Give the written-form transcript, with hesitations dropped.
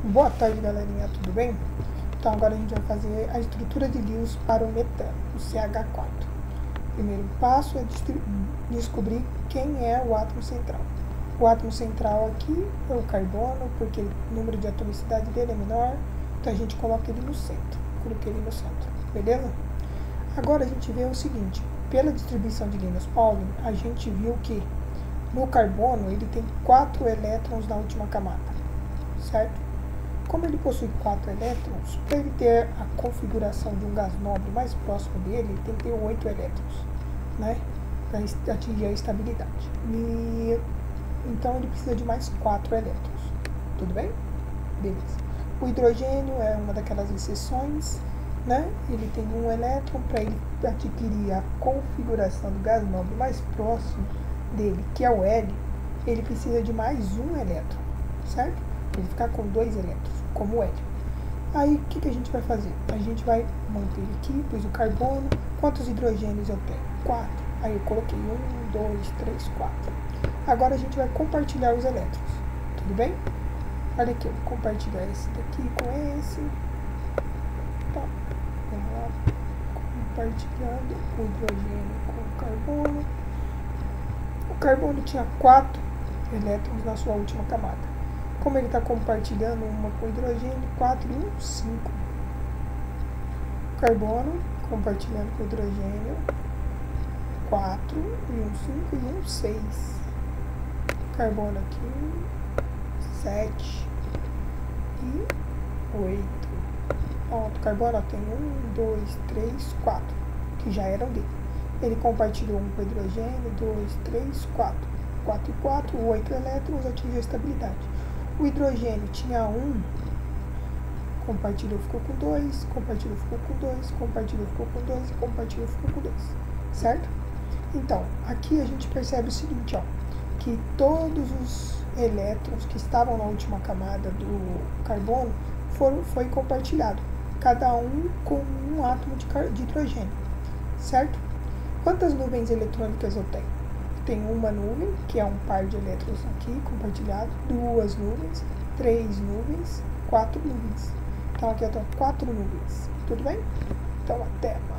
Boa tarde, galerinha, tudo bem? Então agora a gente vai fazer a estrutura de Lewis para o metano, o CH4. Primeiro passo é descobrir quem é o átomo central. O átomo central aqui é o carbono, porque o número de atomicidade dele é menor, então a gente coloca ele no centro. Coloquei ele no centro, beleza? Agora a gente vê o seguinte, pela distribuição de Linus Pauling, a gente viu que no carbono ele tem 4 elétrons na última camada, certo? Como ele possui 4 elétrons, para ele ter a configuração de um gás nobre mais próximo dele, ele tem que ter 8 elétrons, né? Para atingir a estabilidade. Então ele precisa de mais 4 elétrons. Tudo bem? Beleza. O hidrogênio é uma daquelas exceções, né? Ele tem 1 elétron. Para ele adquirir a configuração do gás nobre mais próximo dele, que é o hélio, ele precisa de mais 1 elétron, certo? Para ele ficar com 2 elétrons, como o hélio. Aí o que a gente vai fazer? A gente vai manter aqui, pus o carbono. Quantos hidrogênios eu tenho? 4. Aí eu coloquei 1, 2, 3, 4. Agora a gente vai compartilhar os elétrons. Tudo bem? Olha aqui, eu vou compartilhar esse daqui com esse. Tá. Vamos lá. Compartilhando o hidrogênio com o carbono. O carbono tinha 4 elétrons na sua última camada. Como ele está compartilhando uma com hidrogênio, 4 e 1, 5. Carbono, compartilhando com hidrogênio, 4 e 1, 5 e 1, 6. Carbono aqui, 7 e 8. Pronto, carbono tem 1, 2, 3, 4, que já eram dele. Ele compartilhou um com hidrogênio, 2, 3, 4. 4 e 4, 8 elétrons, atingiu a estabilidade. O hidrogênio tinha 1, compartilhou, ficou com 2, compartilhou, ficou com 2, compartilhou, ficou com 2 e compartilhou, ficou com 2, certo? Então, aqui a gente percebe o seguinte, ó, que todos os elétrons que estavam na última camada do carbono foi compartilhado, cada um com um átomo de hidrogênio, certo? Quantas nuvens eletrônicas eu tenho? Tem uma nuvem, que é um par de elétrons aqui, compartilhado, 2 nuvens, 3 nuvens, 4 nuvens. Então aqui eu tenho 4 nuvens, tudo bem? Então até mais.